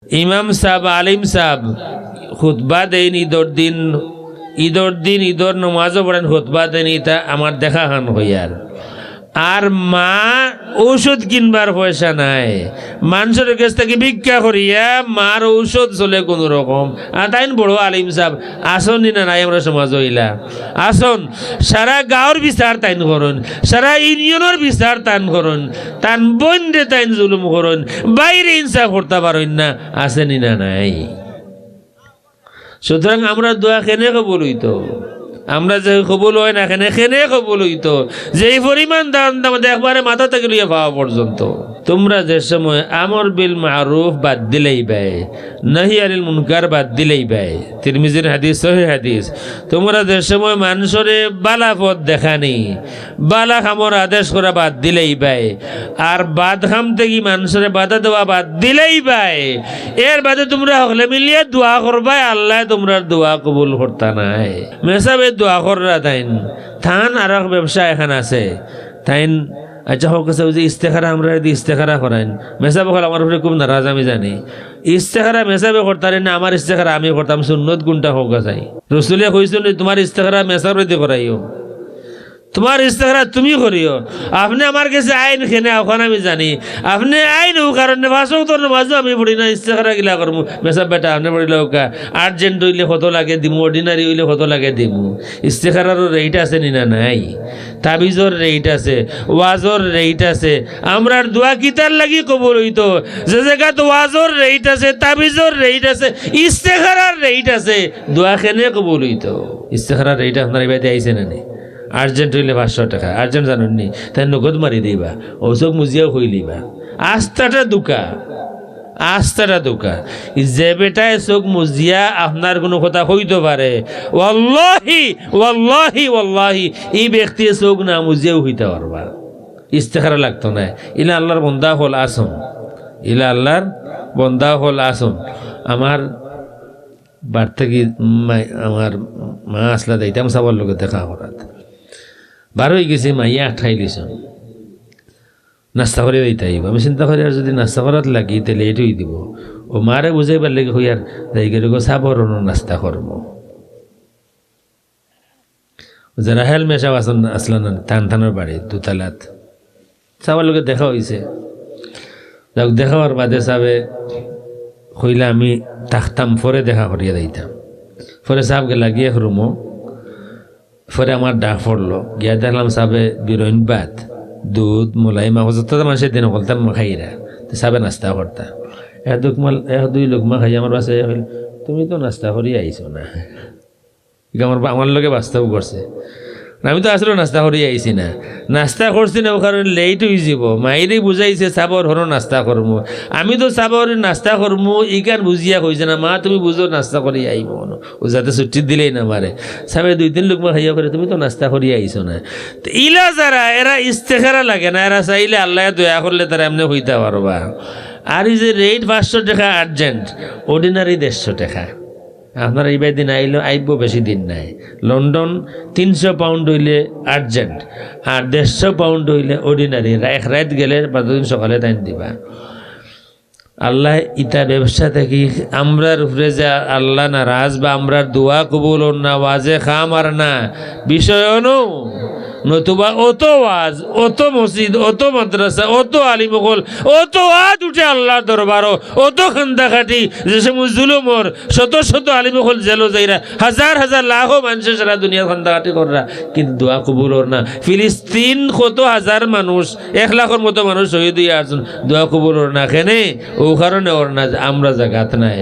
ইমাম সাহেব আলিম সাহেব খুতবা দেন ঈদর নমাজও পড়েন খুতবা দেন, তা আমার দেখা হান হইয়ার। আর মা ঔষধ কিনবার পয়সা নাই, মানুষের কাছ থেকে ভিক্ষা করিয়া মার ঔষধ চলে কোন রকম। আর তাই বড় আলিম সাহেব আসন না নাই আমরা সমাজ হইলা আসন, সারা গাঁৱৰ বিচার তাইন করুন, সারা ইউনিয়নের বিচার তান করুন, তান বন্ধে তাইন জুলুম করুন, বাইরে ইনসাফ করতে পারেন না, আছে না নাই। সুতরাং আমরা দোয়া কেনে কবুল হইতো, আমরা যে কবুল হয় না কেনে কবুল হইতো, যে এই পরিমাণ দান একবারে মাথা থেকে লইয়া পাওয়া পর্যন্ত। তোমরা যে সময় আমর বিল মারুফ বাদ দিলেই বাই, নাহি আনিল মুনকার বাদ দিলেই বাই, তিরমিজির হাদিস, সহিহ হাদিস। তোমরা যে সময় মানুষের বালা পথ দেখানি, বালা খামর আদেশ করা বাদ দিলেই বাই, আর বাদ খাম থেকে মানুষের বাধা দেওয়া বাদ দিলেই বাই, এর বাদে তোমরা হলে মিলিয়ে দোয়া করবাই, আল্লাহ তোমরা দোয়া কবুল করতা নাই। মেসাবে দোয়া কররা তাইন থান আর ব্যবসা এখানে আছে তাইন। আচ্ছা হোক আছে যে ইস্তেখারা আমরা যদি ইস্তেখারা করাইন, মেসাবে হল আমার উপরে খুব নারাজ আমি জানি। ইস্তেখারা মেসাবে করতারেন না, আমার ইস্তেখারা আমি করতাম, সুন্নত গুণটা হোক চাই। রসুলিয়া কইছিল তোমার ইস্তেখারা মেসার প্রতি করাইও, তোমার ইস্তেখারা তুমি করিও। আপনি আমার কাছে আইন খেনে ওখানে আমি জানি, আপনি আইন ও কারণে ভাষক তোর মাঝে আমি পড়ি না, ইস্তেখারা গিলা করবো। মেসাব বেটা আপনি পড়িলে ওকা আর্জেন্ট হইলে কত লাগে দিমু, অর্ডিনারি হইলে কত লাগে দিমু। ইস্তেখারারও রেট আছে নিনা নাই, তাবিজর রেট আছে, ওয়াজর রেট আছে। আমরার দোয়া কিতার লাগি কবুল হইতো, যে জায়গাত ওয়াজর রেট আছে, তাবিজর রেট আছে, ইস্তেখারার রেট আছে, দোয়া খেনে কবুল হইতো। ইস্তেখারার রেট আপনার এবারে আইসে না নি? আর্জেন্ট হইলে 500 টাকা, আর্জেন্ট জানুন নি, তাই নগদ মারি দিবা, ওসব মুজিয়াও হইলিবা। আস্থাটা দুকা যে বেটায় চোখ মুজিয়া আপনার কোনো কথা হইতে পারে, ওয়াল্লাহি ওয়াল্লাহি ওয়াল্লাহি এই ব্যক্তি চোখ না মুজিয়াও হইতে পারবা। ইস্তেখারা লাগতো না। ইলা আল্লাহর বন্দা হল আসুন। আমার বার থেকে আমার মা আসলা দিতাম সবার লোকে দেখা করাত, বার হয়ে গেছে মাইয়া 28 নাস্তা করে দিতে আইব। আমি চিন্তা করি আর যদি নাস্তা করাত লাগি তাহলে এটুই দিব। ও মারে বুঝাইবার লাগে হইয়ার যাই সাবর নাস্তা করবো। যারা হেল মেশা আসলাম থানার বাড়ি দুতালাত সবার লোকে দেখা হয়েছে। যাক দেখা হওয়ার বাদে সাবে হইলে আমি থাকতাম, পরে দেখা করিয়া দিতাম। পরে সাহেবকে লাগিয়ে রুমো, পরে আমার ডাক পড়লো, গিয়া দেখলাম সাবে বিরইন ভাত, দুধ, মলাই, মাংস যত মানুষের দিন বলতাম খাইরা, তো সাবে নাস্তা করতা। দুই লোকমা খাই আমার বাসায় হইল, তুমি তো নাস্তা করিয়া আইছো না। আমার লোকে বাস্তব করছে, আমি তো আসলে নাস্তা করিয়া আইছি না, নাস্তা করছি না ও কারণে লেট হয়ে যাব। মাইরেই বুঝাইছে চাবর হর নাস্তা করবো, আমি তো চাবর নাস্তা করবো ইকান বুঝিয়া কইছে না, মা তুমি বুঝো নাস্তা করিয়া আইব, ও যাতে ছুটি দিলেই না মারে। সাবে 2-3 লোক খাইয়া করে, তুমি তো নাস্তা করিয়া আইছো না। তো ইলা যারা এরা ইস্তেখারা লাগে না, এরা চাইলে আল্লাহ দয়া করলে তারা এমনি হইতে পারবা। আর এই যে রেট 500 টাকা আর্জেন্ট, অর্ডিনারি 150 টাকা। আপনার এইবার দিন আইব বেশি দিন নাই। লন্ডন 300 পাউন্ড হইলে আর্জেন্ট, আর 150 পাউন্ড হইলে অর্ডিনারি। এক রাত গেলে 5 দিন সকালে তাই দিবা। আল্লাহ ইটা ব্যবসা থেকে আমরার উপরে যে আল্লাহ নারাজ বা আমরার দোয়া কবুল না, ওয়াজে খাম আর না বিষয় নতুবা অত ওয়াজ, অত মসজিদ, অত মাদ্রাসা, অত আলিমকল, অত ওয়াজ উঠে আল্লাহর দরবারও, অত খান্দাখাটি, যে সময় জুলুমর শত শত আলিমকল জেলো যাইরা, হাজার হাজার লাখো মানুষের সারা দুনিয়া খান্দাখাটি কররা, কিন্তু দোয়া কবুল ওর না। ফিলিস্তিন কত হাজার মানুষ, 1 লাখের মতো মানুষ শহীদ হইয়া আসুন, দোয়া কবুল ওর না। কেনে ও কারণে ওর না আমরা জাগাত নাই।